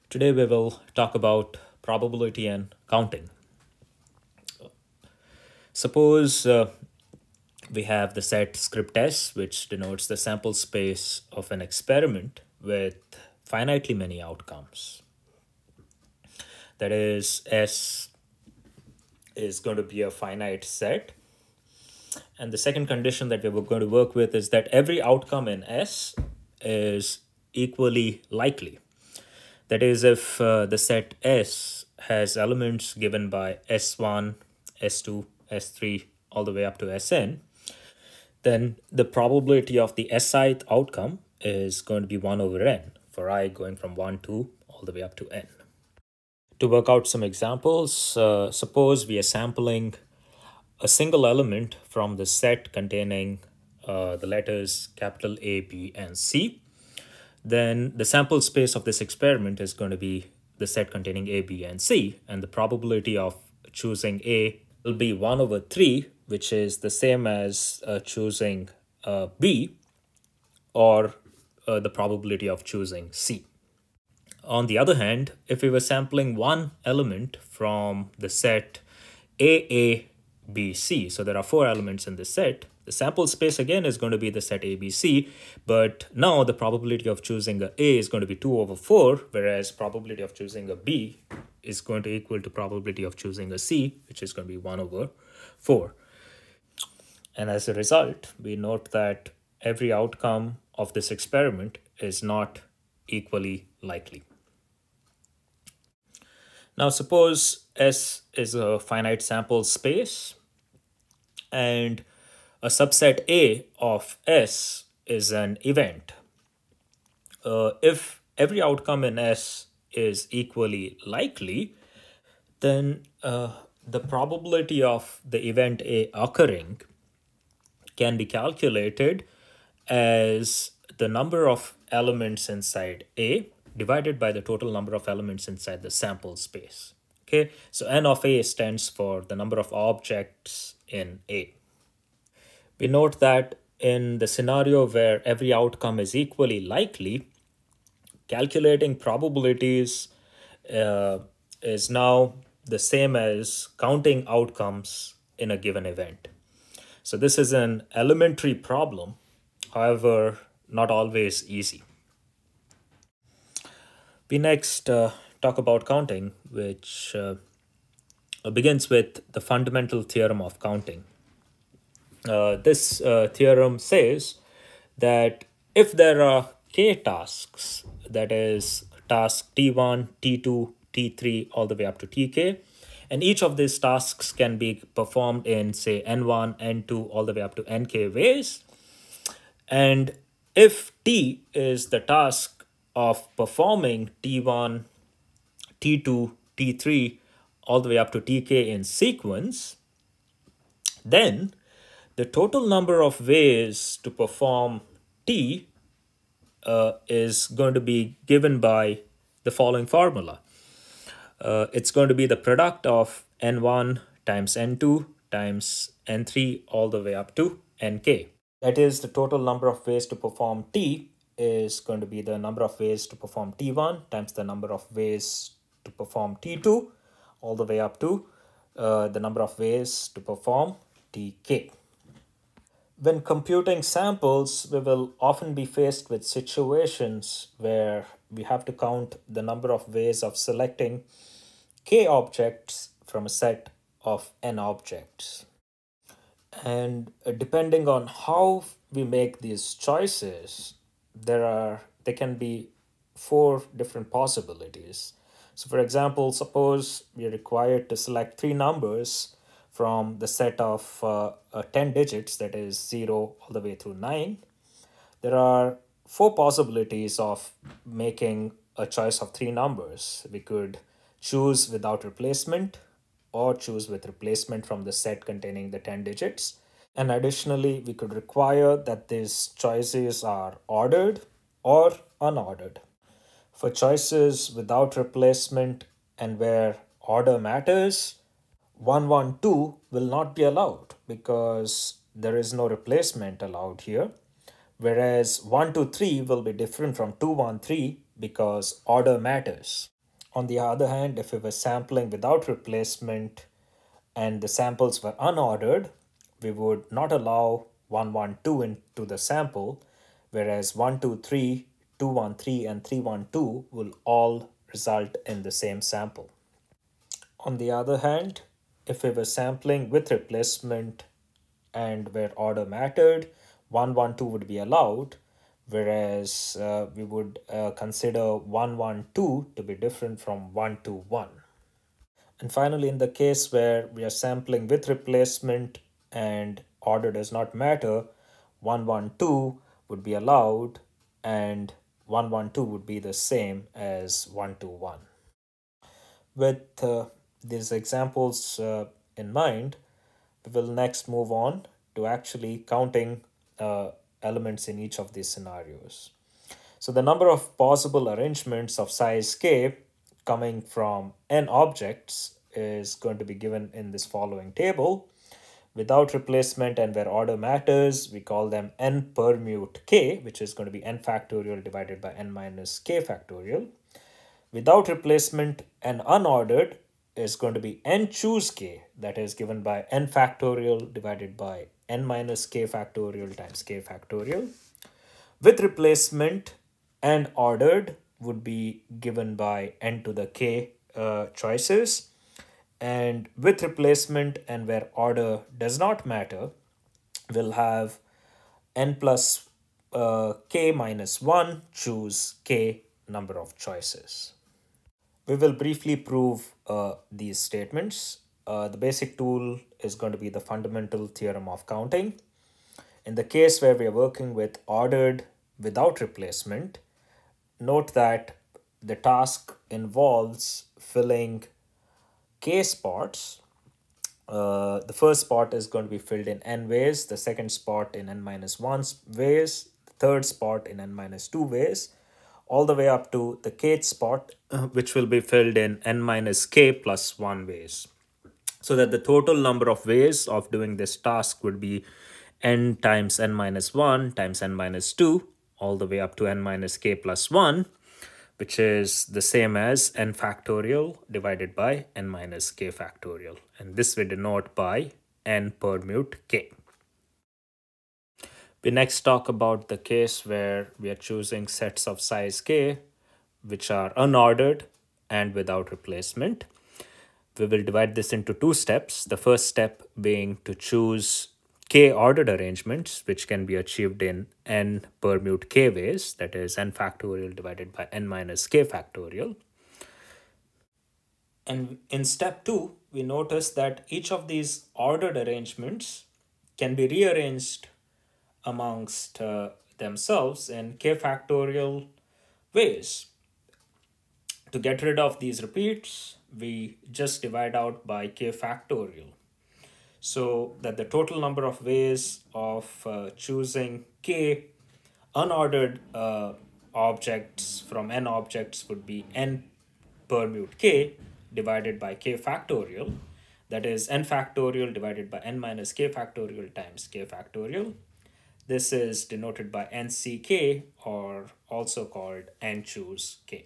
Today we will talk about probability and counting. Suppose we have the set script S, which denotes the sample space of an experiment with finitely many outcomes. That is, S is going to be a finite set. And the second condition that we were going to work with is that every outcome in S is equally likely. That is, if the set S has elements given by S1, S2, S3, all the way up to Sn, then the probability of the Sith outcome is going to be 1 over n, for I going from 1, 2, all the way up to n. To work out some examples, suppose we are sampling a single element from the set containing the letters capital A, B, and C. Then the sample space of this experiment is going to be the set containing A, B, and C, and the probability of choosing A will be 1 over 3, which is the same as choosing B, or the probability of choosing C. On the other hand, if we were sampling one element from the set A, B, C, so there are 4 elements in this set, the sample space again is going to be the set ABC, but now the probability of choosing a A is going to be 2 over 4, whereas probability of choosing a B is going to equal to probability of choosing a C, which is going to be 1 over 4. And as a result, we note that every outcome of this experiment is not equally likely. Now suppose S is a finite sample space and a subset A of S is an event. If every outcome in S is equally likely, then the probability of the event A occurring can be calculated as the number of elements inside A divided by the total number of elements inside the sample space. Okay, so N of A stands for the number of objects in A. We note that in the scenario where every outcome is equally likely, calculating probabilities is now the same as counting outcomes in a given event. So this is an elementary problem, however, not always easy. We next talk about counting, which begins with the fundamental theorem of counting. This theorem says that if there are k tasks, that is task T1, T2, T3, all the way up to Tk, and each of these tasks can be performed in, say, N1, N2, all the way up to Nk ways. And if T is the task of performing T1, T2, T3, all the way up to Tk in sequence, then the total number of ways to perform T is going to be given by the following formula. It's going to be the product of N1 times N2 times N3 all the way up to Nk. That is, the total number of ways to perform T is going to be the number of ways to perform T1 times the number of ways to perform T2 all the way up to the number of ways to perform Tk. When computing samples, we will often be faced with situations where we have to count the number of ways of selecting k objects from a set of n objects. And depending on how we make these choices, there can be 4 different possibilities. So for example, suppose we are required to select 3 numbers from the set of 10 digits, that is 0 all the way through 9. There are 4 possibilities of making a choice of 3 numbers. We could choose without replacement or choose with replacement from the set containing the 10 digits. And additionally, we could require that these choices are ordered or unordered. For choices without replacement and where order matters, 1, 1, 2 will not be allowed because there is no replacement allowed here. Whereas 1, 2, 3 will be different from 2, 1, 3 because order matters. On the other hand, if we were sampling without replacement and the samples were unordered, we would not allow 1, 1, 2 into the sample, whereas 1, 2, 3, 2, 1, 3, and 3, 1, 2 will all result in the same sample. On the other hand, if we were sampling with replacement and where order mattered, 1, 1, 2 would be allowed, whereas we would consider 1, 1, 2 to be different from 1, 2, 1. And finally, in the case where we are sampling with replacement and order does not matter, 1, 1, 2 would be allowed and 1, 1, 2 would be the same as 1, 2, 1. With these examples in mind, we will next move on to actually counting elements in each of these scenarios. So the number of possible arrangements of size k coming from n objects is going to be given in this following table. Without replacement and where order matters, we call them n permute k, which is going to be n factorial divided by n minus k factorial. Without replacement and unordered is going to be n choose k, that is given by n factorial divided by n minus k factorial times k factorial. With replacement and ordered would be given by n to the k choices. And with replacement and where order does not matter, we'll have n plus k minus 1 choose k number of choices. We will briefly prove these statements. The basic tool is going to be the fundamental theorem of counting. In the case where we are working with ordered without replacement, note that the task involves filling k spots. The first spot is going to be filled in n ways, the second spot in n minus 1 ways, the third spot in n minus 2 ways, all the way up to the kth spot, which will be filled in n minus k plus 1 ways. So that the total number of ways of doing this task would be n times n minus 1 times n minus 2, all the way up to n minus k plus 1, which is the same as n factorial divided by n minus k factorial. And this we denote by n permute k. We next talk about the case where we are choosing sets of size k, which are unordered and without replacement. We will divide this into two steps. The first step being to choose k ordered arrangements, which can be achieved in n permute k ways, that is n factorial divided by n minus k factorial. And in step 2, we notice that each of these ordered arrangements can be rearranged amongst themselves in k factorial ways. To get rid of these repeats, we just divide out by k factorial, so that the total number of ways of choosing k unordered objects from n objects would be n permute k divided by k factorial, that is n factorial divided by n minus k factorial times k factorial. This is denoted by nck, or also called n choose k.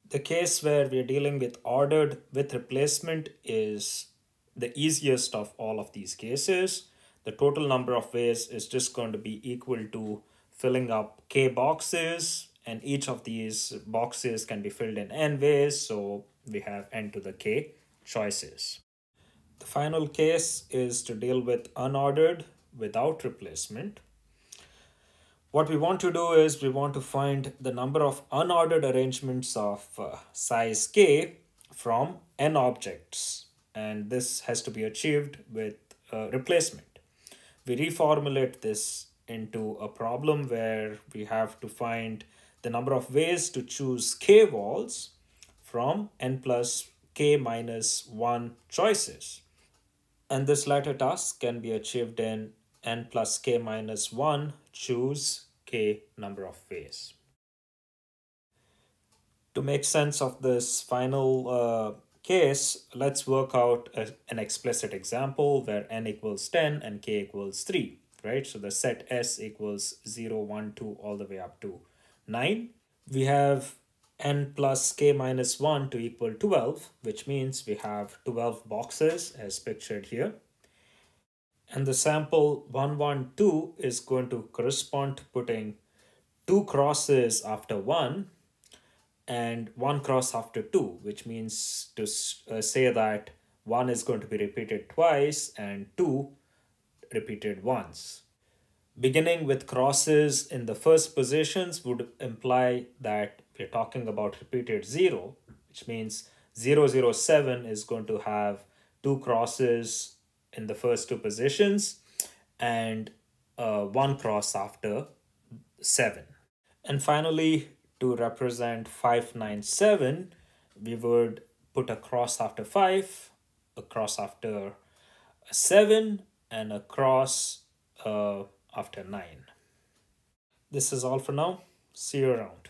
The case where we are dealing with ordered with replacement is the easiest of all of these cases. The total number of ways is just going to be equal to filling up k boxes, and each of these boxes can be filled in n ways, so we have n to the k choices. The final case is to deal with unordered without replacement. What we want to do is we want to find the number of unordered arrangements of size k from n objects, and this has to be achieved with replacement. We reformulate this into a problem where we have to find the number of ways to choose k walls from n plus k minus 1 choices. And this latter task can be achieved in n plus k minus 1 choose k number of ways. To make sense of this final case, let's work out an explicit example where n equals 10 and k equals 3, right? So the set S equals 0, 1, 2, all the way up to 9. We have n plus k minus 1 to equal 12, which means we have 12 boxes as pictured here. And the sample 112 is going to correspond to putting 2 crosses after 1 and 1 cross after 2, which means to say that 1 is going to be repeated twice and 2 repeated once. Beginning with crosses in the first positions would imply that we're talking about repeated 0, which means 007 is going to have 2 crosses in the first 2 positions and 1 cross after 7. And finally, to represent 597, we would put a cross after 5, a cross after 7, and a cross after 9. This is all for now. See you around.